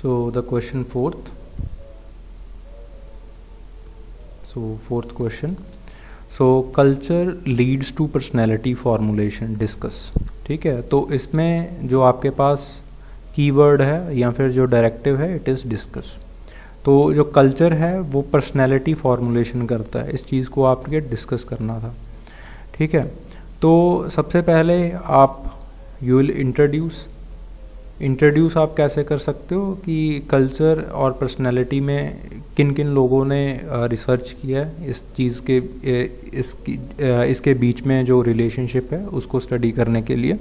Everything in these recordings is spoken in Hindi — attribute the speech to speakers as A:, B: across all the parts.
A: So the question fourth. So fourth question. So culture leads to personality formulation. Discuss. ठीक है, तो इसमें जो आपके पास कीवर्ड है या फिर जो डायरेक्टिव है, इट इज़ डिस्कस. तो जो कल्चर है वो पर्सनैलिटी फॉर्मुलेशन करता है. इस चीज़ को आपके डिस्कस करना था. ठीक है, तो सबसे पहले आप यू विल इंट्रोड्यूस आप कैसे कर सकते हो कि कल्चर और पर्सनैलिटी में किन किन लोगों ने रिसर्च किया है, इस चीज़ के इसके बीच में जो रिलेशनशिप है उसको स्टडी करने के लिए.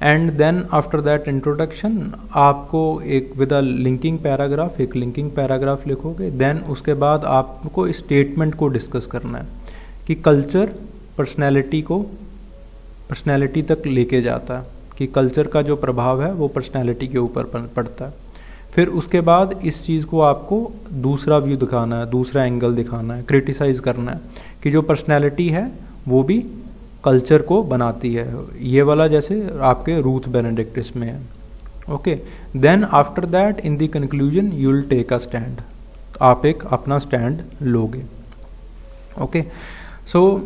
A: And then after that introduction आपको एक विद अ लिंकिंग पैराग्राफ लिखोगे. देन उसके बाद आपको स्टेटमेंट को डिस्कस करना है कि कल्चर पर्सनैलिटी तक लेके जाता है, कि कल्चर का जो प्रभाव है वो पर्सनैलिटी के ऊपर पड़ता है. फिर उसके बाद इस चीज़ को आपको दूसरा व्यू दिखाना है, दूसरा एंगल दिखाना है, क्रिटिसाइज करना है कि जो पर्सनैलिटी है वो भी कल्चर को बनाती है. ये वाला जैसे आपके रूथ बेनेडिक्ट इसमें है. Okay, then after that in the conclusion you will take a stand. आप एक अपना स्टैंड लोगे. Okay, so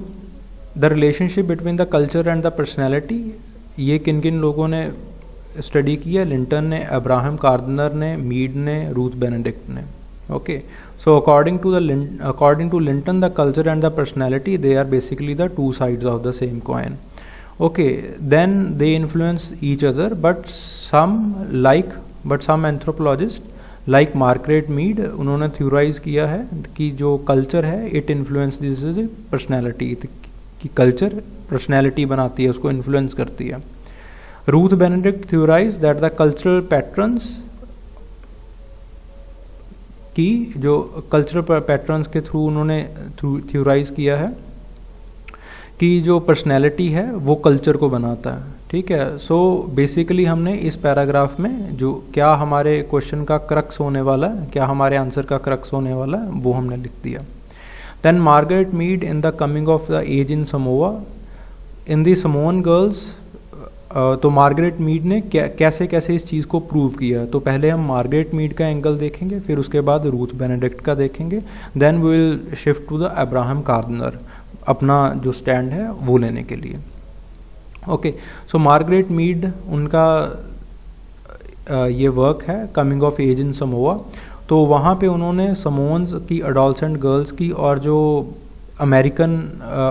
A: the relationship between the culture and the personality, ये किन किन लोगों ने स्टडी किया? लिंटन ने, अब्राहम कार्डनर ने, मीड ने, रूथ बेनेडिक्ट ने. Okay, so according to Linton, the culture and the personality, they are basically the two sides of the same coin. Okay, then they influence each other, but some anthropologists like Margaret Mead, उन्होंने theorize किया है कि जो culture है it influences the personality, कि culture personality बनाती है, उसको influence करती है. Ruth Benedict theorized that the cultural patterns, कि जो कल्चरल पैटर्न्स के थ्रू उन्होंने थ्योराइज किया है कि जो पर्सनैलिटी है वो कल्चर को बनाता है. ठीक है, सो बेसिकली हमने इस पैराग्राफ में जो क्या हमारे क्वेश्चन का क्रक्स होने वाला है, क्या हमारे आंसर का क्रक्स होने वाला है, वो हमने लिख दिया. Then Margaret Mead in the coming of the age in Samoa, in the Samoan girls. तो मार्गरेट मीड ने कैसे कैसे इस चीज़ को प्रूव किया. तो पहले हम मार्गरेट मीड का एंगल देखेंगे, फिर उसके बाद रूथ बेनेडिक्ट का देखेंगे. Then we will shift to the Abraham Kardiner, अपना जो स्टैंड है वो लेने के लिए. ओके, सो मार्गरेट मीड उनका ये वर्क है coming of age in Samoa. तो वहाँ पे उन्होंने समोन्स की अडोलसेंट गर्ल्स की और जो अमेरिकन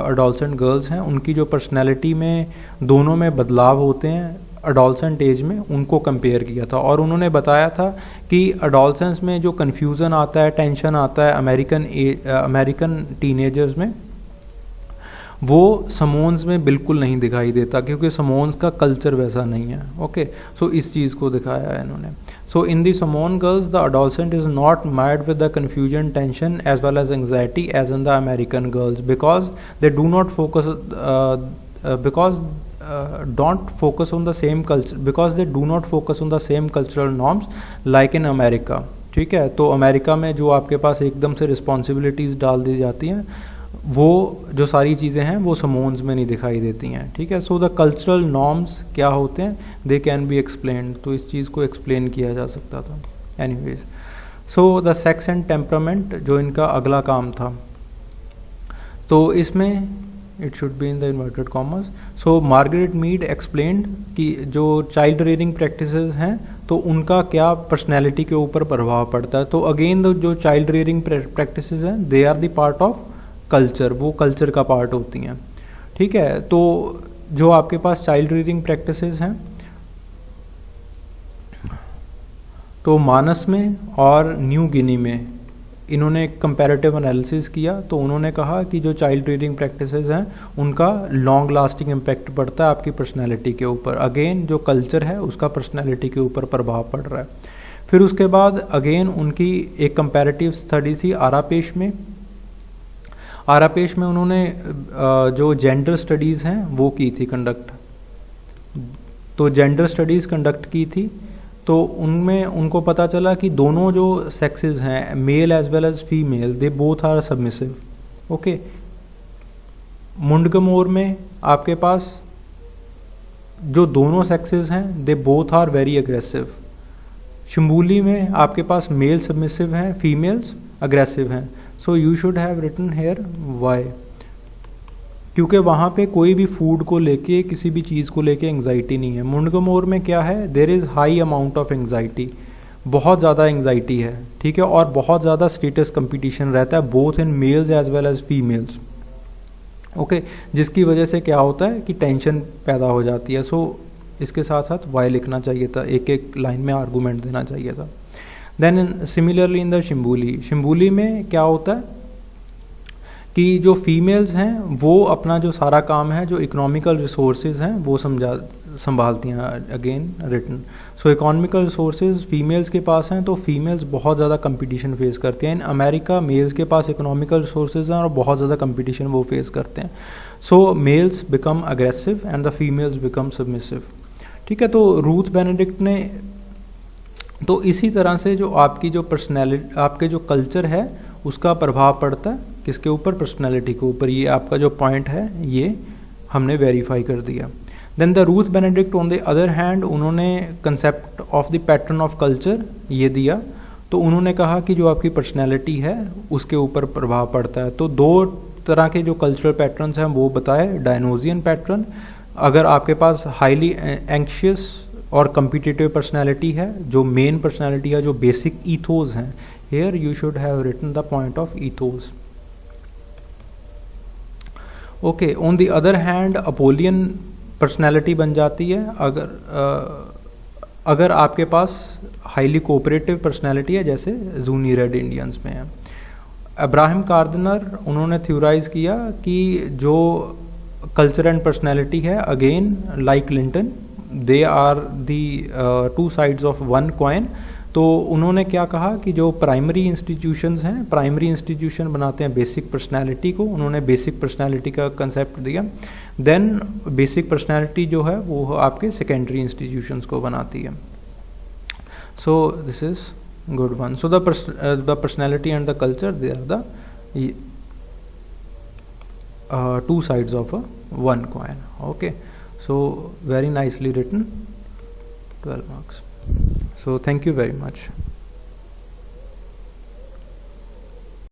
A: अडोलसेंट गर्ल्स हैं उनकी जो पर्सनैलिटी में दोनों में बदलाव होते हैं अडोलसेंट एज में, उनको कंपेयर किया था. और उन्होंने बताया था कि अडोलसेंस में जो कन्फ्यूज़न आता है, टेंशन आता है अमेरिकन टीनेजर्स में, वो समोन्स में बिल्कुल नहीं दिखाई देता, क्योंकि समोन्स का कल्चर वैसा नहीं है. ओके, सो इस चीज़ को दिखाया है इन्होंने. सो in the Samoan girls the adolescent is not mad with the confusion, tension as well as anxiety as in the American girls, because they do not focus on the same culture, because they do not focus on the same cultural norms like in America. ठीक है, तो अमेरिका में जो आपके पास एकदम से रिस्पॉन्सिबिलिटीज़ डाल दी जाती हैं, वो जो सारी चीज़ें हैं वो समोन्स में नहीं दिखाई देती हैं. ठीक है, सो द कल्चरल नॉर्म्स क्या होते हैं, दे कैन बी एक्सप्लेन्ड. तो इस चीज़ को एक्सप्लेन किया जा सकता था. Anyways, so the sex and temperament जो इनका अगला काम था, तो इसमें it should be in the inverted commas. So Margaret Mead explained कि जो चाइल्ड रेयरिंग प्रैक्टिसेस हैं तो उनका क्या पर्सनैलिटी के ऊपर प्रभाव पड़ता है. तो अगेन जो चाइल्ड रेयरिंग प्रैक्टिसेस हैं they are the part of culture, वो कल्चर का पार्ट होती हैं. ठीक है, तो जो आपके पास चाइल्ड रेयरिंग प्रैक्टिसेस हैं, तो मानस में और न्यू गिनी में इन्होंने एक कंपैरेटिव एनालिसिस किया. तो उन्होंने कहा कि जो चाइल्ड रेयरिंग प्रैक्टिसेस हैं उनका लॉन्ग लास्टिंग इम्पैक्ट पड़ता है आपकी पर्सनैलिटी के ऊपर. अगेन जो कल्चर है उसका पर्सनैलिटी के ऊपर प्रभाव पड़ रहा है. फिर उसके बाद अगेन उनकी एक कंपैरेटिव स्टडी थी आरापेश में. आरापेश में उन्होंने जो जेंडर स्टडीज़ हैं वो की थी कंडक्ट. तो जेंडर स्टडीज़ कंडक्ट की थी, तो उनमें उनको पता चला कि दोनों जो सेक्सेस हैं, male as well as female, they both are submissive. Okay, Mundugumor में आपके पास जो दोनों सेक्सेस हैं they both are very aggressive. Tchambuli में आपके पास मेल सबमिसिव हैं, फीमेल्स अग्रेसिव हैं. So you should have written here why, क्योंकि वहाँ पे कोई भी फूड को लेके, किसी भी चीज़ को लेके एंग्जाइटी नहीं है. मुंडगमोर में क्या है, there is high amount of anxiety, बहुत ज़्यादा एंग्जाइटी है, ठीक है, और बहुत ज़्यादा स्टेटस कंपटीशन रहता है both in males as well as females. Okay, जिसकी वजह से क्या होता है कि टेंशन पैदा हो जाती है. सो इसके साथ साथ वाई लिखना चाहिए था, एक एक लाइन में आर्गूमेंट देना चाहिए था. देन सिमिलरली इन द शिम्बुली, शिम्बुली में क्या होता है कि जो फीमेल्स हैं वो अपना जो सारा काम है, जो इकोनॉमिकल रिसोर्सेज हैं वो संभालती हैं. अगेन रिटन, सो इकोनॉमिकल रिसोर्सेज फीमेल्स के पास हैं, तो फीमेल्स बहुत ज़्यादा कंपटीशन फेस करते हैं. इन अमेरिका मेल्स के पास इकोनॉमिकल रिसोर्सेज हैं और बहुत ज़्यादा कंपटीशन वो फेस करते हैं. So males become aggressive and the females become submissive. ठीक है, तो रूथ बेनेडिक्ट ने, तो इसी तरह से जो आपकी जो पर्सनैलिटी, आपके जो कल्चर है उसका प्रभाव पड़ता है किसके ऊपर, पर्सनैलिटी के ऊपर. ये आपका जो पॉइंट है ये हमने वेरीफाई कर दिया. Then the Ruth Benedict on the other hand, उन्होंने concept of the pattern of culture ये दिया. तो उन्होंने कहा कि जो आपकी पर्सनैलिटी है उसके ऊपर प्रभाव पड़ता है. तो दो तरह के जो कल्चरल पैटर्न्स हैं वो बताए. डायनोजियन पैटर्न, अगर आपके पास हाईली एंक्शियस और कम्पिटिटिव पर्सनैलिटी है, जो मेन पर्सनैलिटी है, जो बेसिक ईथोस हैं, here you should have written the point of ethos. Okay, on the other hand Apollonian personality बन जाती है अगर आपके पास हाईली कोऑपरेटिव पर्सनैलिटी है, जैसे जूनी रेड इंडियंस में है. अब्राहम कार्दनर, उन्होंने थ्योराइज किया कि जो कल्चर एंड पर्सनैलिटी है, again like Linton, they are the two sides of one coin. तो उन्होंने क्या कहा कि जो प्राइमरी इंस्टीट्यूशंस हैं, प्राइमरी इंस्टीट्यूशन बनाते हैं बेसिक पर्सनैलिटी को. उन्होंने बेसिक पर्सनैलिटी का कंसेप्ट दिया. देन बेसिक पर्सनैलिटी जो है वो आपके सेकेंडरी इंस्टीट्यूशंस को बनाती है. So this is good one. So the personality and the culture, they are the two sides of a one coin. Okay, so very nicely written, 12 marks. So thank you very much.